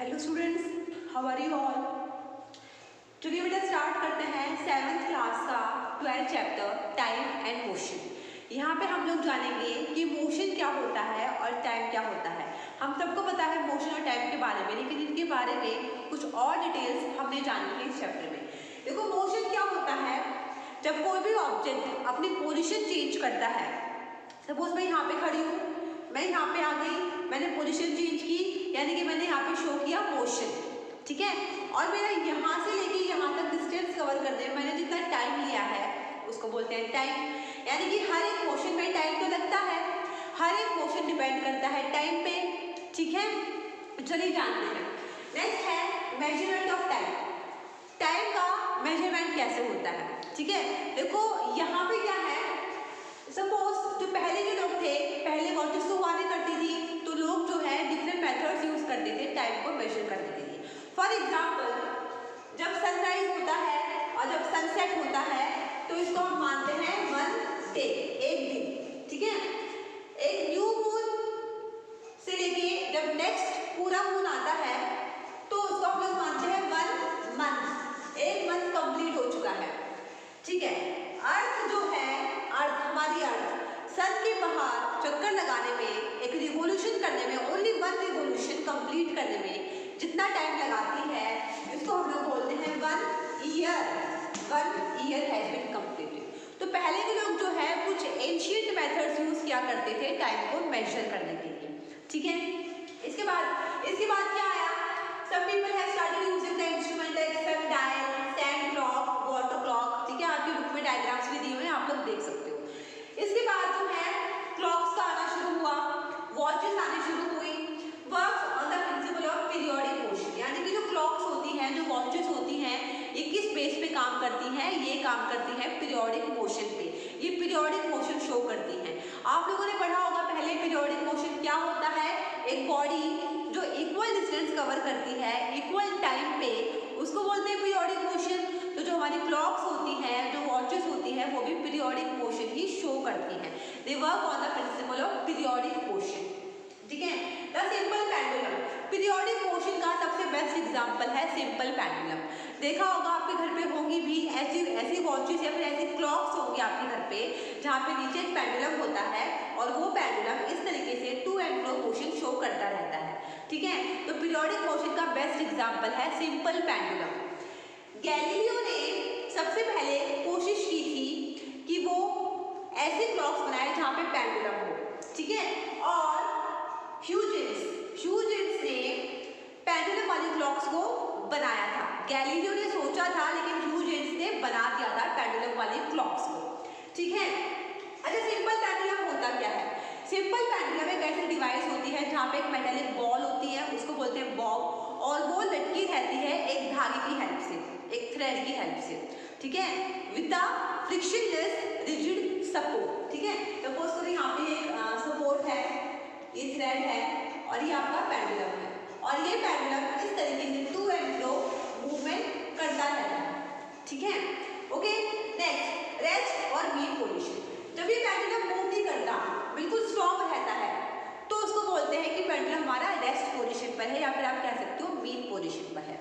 Hello students, how are you all. चलिए बेटा start करते हैं 7th क्लास का 12th chapter time and motion. यहाँ पे हम लोग जानेंगे कि मोशन क्या होता है और टाइम क्या होता है। हम सबको पता है मोशन और टाइम के बारे में, लेकिन इनके बारे में कुछ और डिटेल्स हमने जाननी है इस चैप्टर में। देखो मोशन क्या होता है, जब कोई भी ऑब्जेक्ट अपनी पोजीशन चेंज करता है। सपोज मैं यहाँ पे खड़ी हूँ, मैं यहाँ पे आ गई, मैंने पोजीशन चेंज की, यानी कि मैंने यहाँ पे शो किया मोशन, ठीक है। और मेरा यहाँ से लेके यहाँ तक डिस्टेंस कवर करने में मैंने जितना टाइम लिया है उसको बोलते हैं टाइम। यानी कि हर एक मोशन में टाइम तो लगता है, हर एक मोशन डिपेंड करता है टाइम पे, ठीक है। चलिए जानते हैं। नेक्स्ट है मेजरमेंट ऑफ टाइम। टाइम का मेजरमेंट कैसे होता है, ठीक है। देखो यहाँ पे क्या है, सपोज जो पहले के लोग थे, पहले वॉचेस तो हुआ नहीं करती थी, तो लोग जो है डिफरेंट मेथड्स यूज करते थे टाइम को मेजर करने के लिए। फॉर एग्जांपल, जब सनराइज होता है और जब सनसेट होता है तो इसको हम मानते हैं 1 डे, एक दिन, ठीक है। एक न्यू मून से लेके जब नेक्स्ट पूरा मून आता है तो उसको हम लोग मानते हैं 1 मंथ, एक मंथ कंप्लीट हो चुका है, ठीक है। अर्थ जो है, अर्थ हमारी अर्थ सन के बाहर चक्कर लगाने में, एक रिवोल्यूशन करने में, ओनली 1 रिवोल्यूशन कंप्लीट करने में जितना टाइम लगाती है इसको हम लोग बोलते हैं 1 year. 1 year has been completed. तो पहले के लोग जो है कुछ एंशिएंट मेथड्स यूज किया करते थे टाइम को मेजर करने के लिए, ठीक है। इसके बाद क्या आया, some people have started using the instrument like sundial, sand clock, water clock, ठीक है। आपकी बुक में डायग्राम्स भी दिए हुए हैं, आप लोग देख सकते हो। इसके बाद जो है क्लॉक्स का आना शुरू हुआ, वॉचेस आने शुरू हुई। Works on the principle of periodic motion, यानी कि जो क्लॉक्स होती हैं, जो वॉचेस होती हैं, ये किस बेस पे काम करती हैं, ये काम करती है पीरियोडिक मोशन पे। ये पीरियोडिक मोशन शो करती हैं। आप लोगों ने पढ़ा होगा पहले पीरियोडिक मोशन क्या होता है, एक बॉडी जो इक्वल डिस्टेंस कवर करती है इक्वल टाइम पे, उसको बोलते हैं पीरियोडिक मोशन। तो जो हमारी क्लॉक्स होती हैं, जो वॉचेस होती हैं, वो भी पीरियोडिक मोशन ही शो करती हैं। They work on the principle of periodic motion, ठीक है। The simple pendulum, periodic motion का सबसे बेस्ट एग्जांपल है सिंपल पेंडुलम। देखा होगा आपके घर पे होंगी भी ऐसी वॉचेस या फिर ऐसी क्लॉक्स होंगी आपके घर पे जहाँ पे नीचे एक पेंडुलम होता है और वो पेंडुलम इस तरीके से to and fro motion show करता रहता है, ठीक है। तो पीरियोडिक मोशन का बेस्ट एग्जांपल है सिंपल पेंडुलम। गैलीलियो ने सबसे पहले कोशिश की थी कि वो ऐसे क्लॉक्स बनाए जहाँ पे पेंडुलम हो, ठीक है। और ह्यूजेंस ने पेंडुलम वाली क्लॉक्स को बनाया था। गैलीलियो ने सोचा था, लेकिन ह्यूजेंस ने बना दिया था पेंडुलम वाली क्लॉक्स को, ठीक है। अच्छा, सिंपल पेंडुलम होता क्या है? सिंपल पेंडुलम एक ऐसी डिवाइस होती है जहाँ पे एक मेटालिक बॉल होती है, उसको बोलते हैं बॉब, और वो लटकी रहती है एक धागे की हेल्प से, एक थ्रेड की हेल्प से, ठीक है, with the frictionless rigid support, ठीक है। सपोज करो यहाँ पे एक सपोर्ट है, ये थ्रेड है और ये आपका पेंडुलम है, और ये पेंडुलम इस तरीके से टू एंड फ्रो मूवमेंट करता रहता है, ठीक है। ओके, नेक्स्ट रेस्ट और मीन पोजीशन। जब ये पेंडुलम मूव नहीं करता, बिल्कुल स्ट्रॉन्ग रहता है, तो उसको बोलते हैं कि पेंडुलम हमारा रेस्ट पोजीशन पर है, या फिर आप कह सकते हो मीन पोजीशन पर है।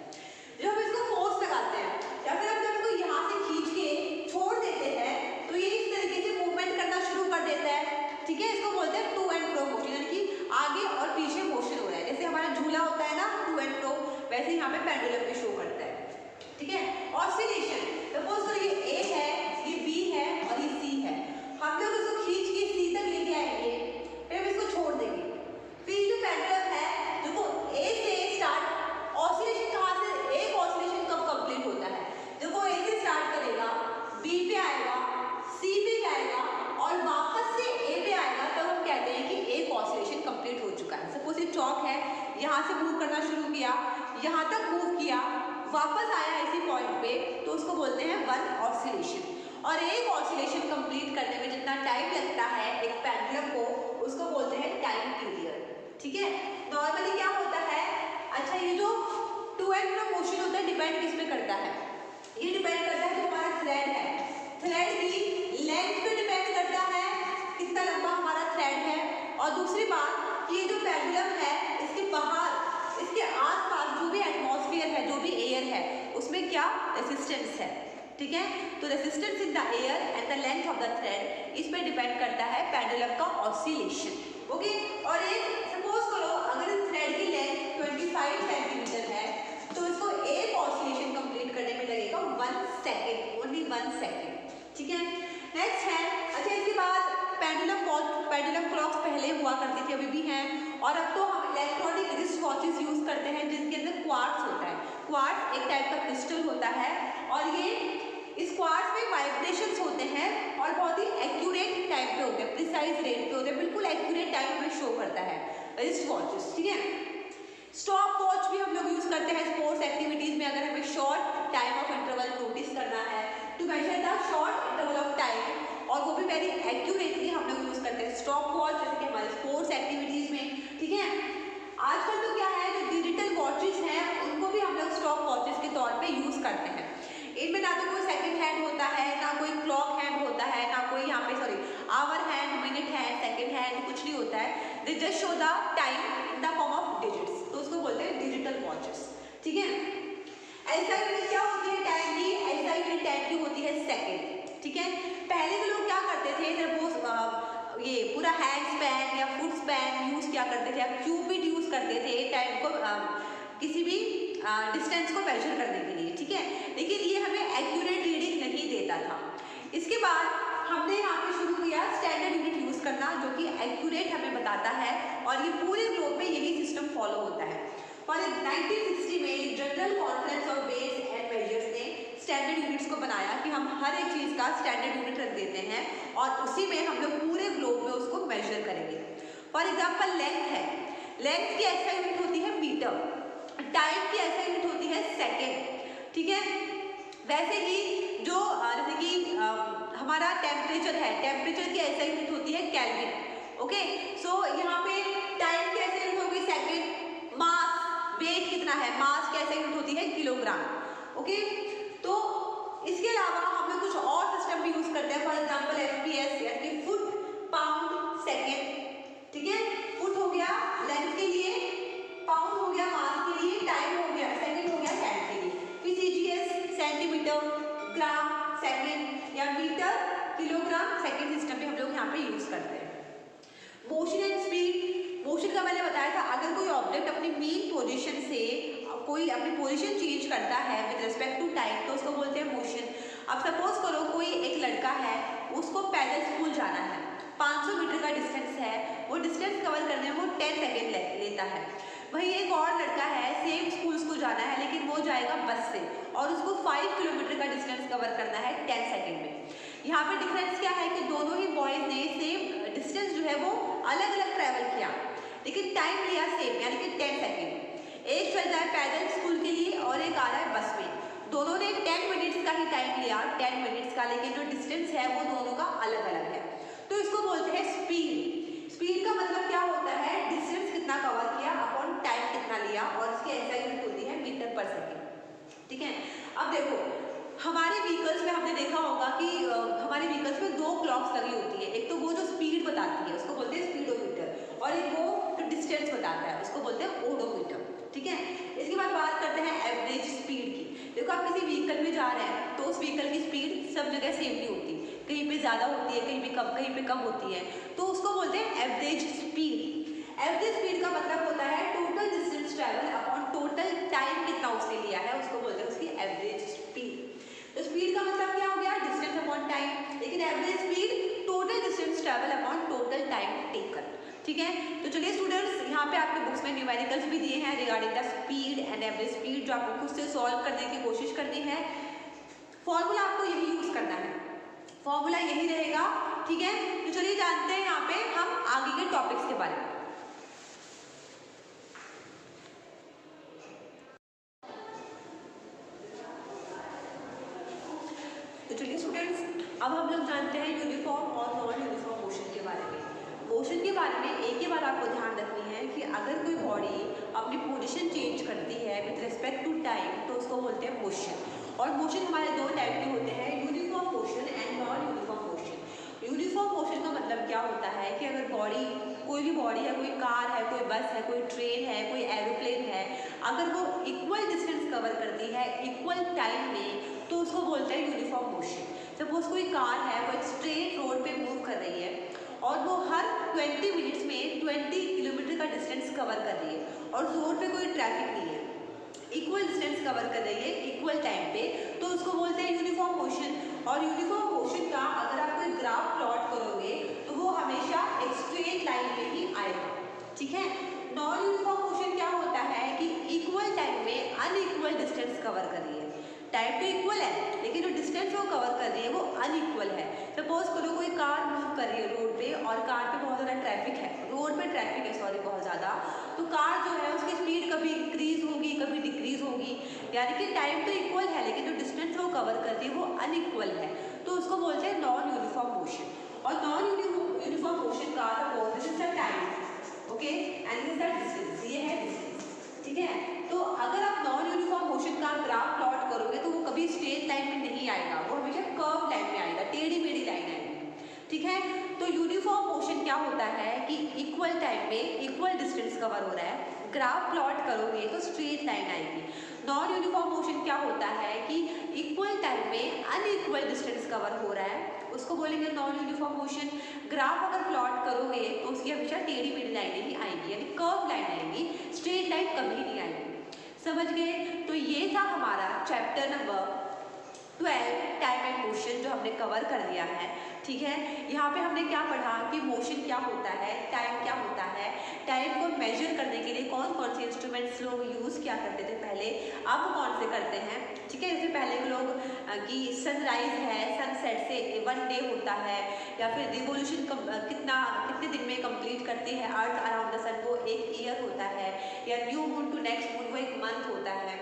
जब हम इसको फोर्स लगाते हैं या फिर हम जब इसको यहाँ से खींच के छोड़ देते हैं तो ये इस तरीके से मूवमेंट करना शुरू कर देता है, ठीक है। इसको बोलते हैं टू एंड फ्रो मोशन, यानी कि आगे और पीछे मोशन हो रहा है। जैसे हमारा झूला होता है ना टू एंड फ्रो, वैसे यहाँ पे पेंडुलम भी शो करता है, ठीक है। ऑसिलेशन, सपोज करो ये ए है, ये बी है और ये सी है। हम लोग इसको खींच के सी तक लेके आएंगे, फिर हम इसको छोड़ देंगे, फिर जो पेंडुलम है देखो ए से स्टार्ट, ऑसिलेशन कहाँ से, एक ऑसिलेशन कब कंप्लीट होता है, देखो ए से स्टार्ट करेगा, बी पे आएगा, सी पे जाएगा और वापस से ए पे आएगा, तब हम कहते हैं कि एक ऑसिलेशन कंप्लीट हो चुका है। सपोज ये चौक है, यहाँ से मूव करना शुरू किया, यहाँ तक मूव किया, वापस आया इसी पॉइंट पे, तो उसको बोलते हैं 1 ऑसिलेशन। और एक ऑसिलेशन कंप्लीट करने में जितना टाइम लगता है एक पेंडुलम को, उसको बोलते हैं टाइम पीरियड, ठीक है। नॉर्मली क्या होता है, अच्छा ये जो टू एंड फ्रो मोशन होता है डिपेंड किस पे करता है, ये डिपेंड करता है जो हमारा थ्रेड है, थ्रेड की लेंथ पे डिपेंड करता है कितना लंबा हमारा थ्रेड है। और दूसरी बात, ये जो पेंडुलम है इसके बाहर इसके आसपास जो भी एटमॉस्फेयर है, जो भी एयर है, उसमें क्या रेसिस्टेंस है, ठीक है। तो resistance in the air and the length of the thread, इस पर डिपेंड करता है पेंडुलम का ऑसिलेशन, ओके। और एक सपोज करो अगर इस थ्रेड की लेंथ 25 सेंटीमीटर है तो इसको एक ऑसिलेशन कंप्लीट करने में लगेगा 1 सेकेंड, ओनली 1 सेकेंड, ठीक है। नेक्स्ट है, अच्छा इसके बाद पेंडुलम क्लॉक्स पहले हुआ करती थी, अभी भी हैं, और अब तो हम इलेक्ट्रॉनिक रिस्ट वॉचेस यूज करते हैं जिसके अंदर क्वार्ट्ज होता है। क्वार्ट्ज एक टाइप का क्रिस्टल होता है और ये इस क्वार्ट्ज में वाइब्रेशंस होते हैं और बहुत ही एक्यूरेट टाइप पे होते हैं, प्रिसाइज रेट पे होते हैं, बिल्कुल एक्यूरेट टाइम में शो करता है रिस्ट वॉचेस, ठीक है। स्टॉप वॉच भी हम लोग यूज करते हैं स्पोर्ट्स एक्टिविटीज में, अगर हमें short time of interval notice करना है to measure the short interval of time, और वो भी वेरी एक्यूरेटली हम लोग यूज करते हैं स्टॉप वॉच, जैसे कि हमारे स्पोर्ट्स एक्टिविटीज में, ठीक है। आजकल तो क्या है, जो डिजिटल वॉचेस हैं उनको भी हम लोग स्टॉप वॉचेस के तौर पे यूज करते हैं। इनमें ना तो कोई सेकंड हैंड होता है, ना कोई क्लॉक हैंड होता है, ना कोई यहाँ पे hour hand, minute hand, second hand, कुछ नहीं होता है। They just show the time in the form of digits, तो उसको बोलते हैं डिजिटल वॉचेस, ठीक है। ऐसा यूनिट क्या होती है टाइम की, ऐसा यूनिट टाइम की होती है सेकेंड, ठीक है। पहले के लोग क्या करते थे, सपोज ये पूरा हैंड स्पैन या फुट स्पैन यूज क्या करते थे, क्यूबिट यूज करते थे टाइम को किसी भी डिस्टेंस को मेजर करने के लिए, ठीक है। लेकिन ये हमें एक्यूरेट रीडिंग नहीं देता था। इसके बाद हमने यहाँ पे शुरू किया स्टैंडर्ड यूनिट यूज करना, जो कि एक्यूरेट हमें बताता है, और ये पूरे ग्लोब में यही सिस्टम फॉलो होता है। और 1960 में general conference of weights and measures ने स्टैंडर्ड यूनिट्स को बनाया कि हम हर एक चीज़ का स्टैंडर्ड यूनिट रख देते हैं और उसी में हम लोग पूरे ग्लोब में उसको मेजर करेंगे। फॉर एग्जाम्पल लेंथ है, लेंथ की ऐसा यूनिट होती है मीटर, टाइम की ऐसा यूनिट होती है सेकेंड, ठीक है। वैसे ही जो जैसे कि हमारा टेम्परेचर है, टेम्परेचर की ऐसा यूनिट होती है केल्विन, ओके। सो यहाँ पे टाइम की ऐसा यूनिट होगी सेकेंड, मास वेट कितना है, मास की ऐसा यूनिट होती है किलोग्राम, ओके। तो इसके अलावा हम लोग कुछ और सिस्टम भी यूज करते हैं, फॉर एग्जाम्पल FPS यानी कि फुट पाउंड सेकेंड, ठीक है। फुट हो गया लेंथ के लिए, पाउंड हो गया मास के लिए, टाइम हो गया सेकेंड हो गया टाइम के लिए, फिर CGS सेंटीमीटर, ग्राम सेकेंड, या मीटर किलोग्राम सेकेंड सिस्टम भी हम लोग यहाँ पे यूज करते हैं। मोशन एंड स्पीड, मोशन का मैंने बताया था, अगर कोई ऑब्जेक्ट अपनी मीन पोजीशन से कोई अपनी पोजीशन चेंज करता है विद रिस्पेक्ट टू टाइम तो उसको बोलते हैं मोशन। अब सपोज करो कोई एक लड़का है, उसको पैदल स्कूल जाना है, 500 मीटर का डिस्टेंस है, वो डिस्टेंस कवर करने में वो 10 सेकेंड लेता है। वही एक और लड़का है, सेम स्कूल उसको जाना है लेकिन वो जाएगा बस से और उसको 5 किलोमीटर का डिस्टेंस कवर करना है 10 सेकेंड में। यहाँ पे डिफरेंस क्या है कि दोनों ही बॉयज ने सेम डिस्टेंस जो है वो अलग अलग ट्रैवल किया, लेकिन टाइम लिया सेम, यानी कि 10 सेकेंड। एक चल रहा है पैदल स्कूल के लिए और एक आ रहा है बस में, दोनों ने 10 मिनट्स का ही टाइम लिया, 10 मिनट्स का, लेकिन जो डिस्टेंस है वो दोनों का अलग अलग है। तो इसको बोलते हैं स्पीड। स्पीड का मतलब क्या होता है, डिस्टेंस कितना कवर किया अपॉन टाइम कितना लिया, और इसकी ऐसा यूनिट होती है मीटर पर सेकेंड, ठीक है। अब देखो हमारे व्हीकल्स में हमने देखा होगा कि हमारे व्हीकल्स में 2 क्लॉक्स लगी होती है, एक तो वो जो स्पीड बताती है उसको बोलते हैं स्पीडोमीटर, और एक वो जो डिस्टेंस बताता है उसको बोलते हैं ओडोमीटर, ठीक है। इसके बाद बात करते हैं एवरेज स्पीड की। देखो आप किसी व्हीकल में जा रहे हैं तो उस व्हीकल की स्पीड सब जगह सेम नहीं होती, कहीं पे ज़्यादा होती है, कहीं पे कम होती है, तो उसको बोलते हैं एवरेज स्पीड। एवरेज स्पीड का मतलब होता है total distance travel upon total time कितना उसने लिया है, उसको बोलते हैं उसकी एवरेज स्पीड। तो स्पीड का मतलब क्या हो गया, डिस्टेंस अपॉन टाइम, लेकिन average speed total distance travel upon total time taken, ठीक है। तो चलिए स्टूडेंट्स, यहाँ पे आपके बुक्स में न्यूमेरिकल्स भी दिए हैं regarding the speed and average speed, जो आपको खुद से सॉल्व करने की कोशिश करनी है। फॉर्मूला आपको यही यूज करना है, फॉर्मूला यही रहेगा, ठीक है। तो चलिए जानते हैं यहाँ पे हम आगे के टॉपिक्स के बारे में। तो चलिए स्टूडेंट्स, अब हम लोग जानते हैं यूनिफॉर्म और नॉन यूनिफॉर्म मोशन के बारे में। मोशन के बारे में एक ही बात आपको ध्यान रखनी है कि अगर कोई बॉडी अपनी पोजीशन चेंज करती है विद रिस्पेक्ट टू टाइम तो उसको बोलते हैं मोशन। और मोशन हमारे 2 टाइप के होते हैं, uniform motion and non uniform motion. Uniform motion का मतलब क्या होता है कि अगर बॉडी, कोई भी बॉडी है, कोई कार है, कोई बस है, कोई ट्रेन है, कोई एरोप्लेन है, अगर वो इक्वल डिस्टेंस कवर करती है इक्वल टाइम में तो उसको बोलते हैं यूनिफॉर्म मोशन। सपोज कोई कार है, वो एक स्ट्रेट रोड पे मूव कर रही है और वो हर 20 मिनट्स में 20 किलोमीटर का डिस्टेंस कवर कर रही है और उस रोड पे कोई ट्रैफिक नहीं है, इक्वल डिस्टेंस कवर कर रही है इक्वल टाइम पे, तो उसको बोलते हैं यूनिफॉर्म मोशन। और यूनिफॉर्म मोशन का अगर आप कोई ग्राफ प्लॉट करोगे तो वो हमेशा एक स्ट्रेट लाइन में ही आएगा, ठीक है। नॉन यूनिफॉर्म मोशन क्या होता है कि इक्वल टाइम में अनइक्वल डिस्टेंस कवर कर रही है। टाइम तो इक्वल है लेकिन जो डिस्टेंस वो कवर कर रही है वो अनइक्वल है। सपोज करो कोई कार मूव कर रही है रोड पे और कार पे बहुत ज़्यादा ट्रैफिक है, रोड पे ट्रैफिक है सॉरी बहुत ज़्यादा, तो कार जो है उसकी स्पीड कभी इंक्रीज होगी कभी डिक्रीज होगी, यानी कि टाइम तो इक्वल है लेकिन जो डिस्टेंस वो कवर करती है वो अनइक्वल है, तो उसको बोलते हैं नॉन यूनिफॉर्म मोशन। और नॉन यूनिफॉर्म मोशन का suppose this is the time, okay, and this is the distance, ये है डिस्टेंस, ठीक है। तो अगर आप नॉन यूनिफॉर्म मोशन का ग्राफ प्लॉट करोगे तो वो कभी स्ट्रेट लाइन में नहीं आएगा, वो हमेशा कर्व लाइन में आएगा, टेढ़ी मेढ़ी लाइन आएगी, ठीक है। तो यूनिफॉर्म मोशन क्या होता है कि इक्वल टाइम में इक्वल डिस्टेंस कवर हो रहा है, ग्राफ प्लॉट करोगे तो स्ट्रेट लाइन आएगी। नॉन यूनिफॉर्म मोशन क्या होता है कि इक्वल टाइम में अनइक्वल डिस्टेंस कवर हो रहा है, उसको बोलेंगे नॉन यूनिफॉर्म मोशन। ग्राफ अगर प्लॉट करोगे तो उसकी हमेशा टेढ़ी मेढ़ी लाइनें ही आएगी, यानी कर्व लाइन आएगी, स्ट्रेट लाइन कभी नहीं आएगी, समझ गए। तो ये था हमारा chapter number 12 time and motion जो हमने कवर कर दिया है, ठीक है। यहाँ पे हमने क्या पढ़ा कि मोशन क्या होता है, टाइम क्या होता है, टाइम को मेजर करने के लिए कौन कौन से इंस्ट्रूमेंट्स लोग यूज़ किया करते थे पहले, अब कौन से करते हैं, ठीक है। जैसे पहले के लोग कि सनराइज है, सनसेट से 1 डे होता है, या फिर रिवोल्यूशन कितने दिन में कंप्लीट करती है अर्थ अराउंड द सन, वो 1 ईयर होता है, या new moon to next moon वो 1 मंथ होता है।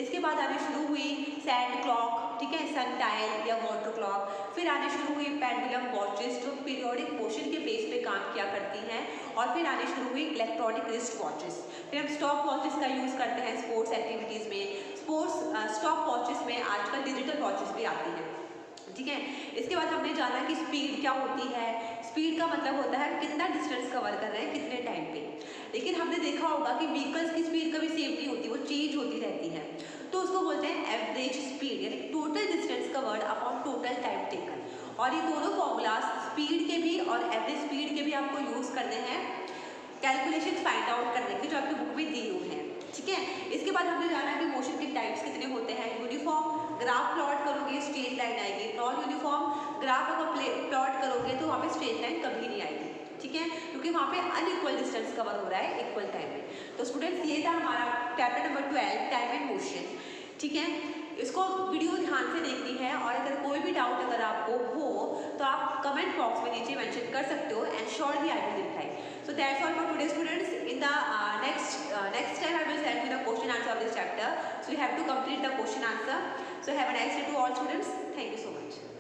इसके बाद आने शुरू हुई सैंड क्लॉक, ठीक है, सन डायल या वाटर क्लॉक। फिर आने शुरू हुई पेंडुलम वॉचेस जो पीरियोडिक मोशन के बेस पे काम किया करती हैं, और फिर आने शुरू हुई इलेक्ट्रॉनिक रिस्ट वॉचेस। फिर हम स्टॉप वॉचेस का यूज़ करते हैं स्पोर्ट्स एक्टिविटीज़ में, स्टॉप वॉचेस में आजकल डिजिटल वॉचेस भी आती हैं, ठीक है। इसके बाद हमने जाना कि स्पीड क्या होती है। स्पीड का मतलब होता है कितना डिस्टेंस कवर कर रहे हैं कितने टाइम पे, लेकिन हमने देखा होगा कि व्हीकल्स की स्पीड कभी सेम नहीं होती, वो चेंज होती रहती है, तो उसको बोलते हैं एवरेज स्पीड, यानी total distance covered upon total time taken. और ये दोनों फॉर्मूलाज स्पीड के भी और एवरेज स्पीड के भी आपको यूज़ करने हैं कैलकुलेशन फाइंड आउट करने के, जो आपकी बुक में दी हुई है, ठीक है। इसके बाद हमने जाना कि मोशन के टाइप्स कितने होते हैं। यूनिफॉर्म ग्राफ प्लॉट करोगे स्ट्रेट लाइन आएगी, नॉन यूनिफॉर्म ग्राफ अगर प्लॉट करोगे तो वहाँ पे स्ट्रेट लाइन कभी नहीं आएगी, ठीक है, क्योंकि वहाँ पे अनइक्वल डिस्टेंस कवर हो रहा है इक्वल टाइम में। तो स्टूडेंट्स ये था हमारा chapter number 12 time and motion, ठीक है। इसको वीडियो ध्यान से देखनी है, और अगर कोई भी डाउट अगर आपको हो तो आप कमेंट बॉक्स में नीचे मेंशन कर सकते हो, and surely I will reply. So that's all for today students. In the next time I will send you the question answer of this chapter, so you have to complete the question answer. So have a nice day to all students. Thank you so much.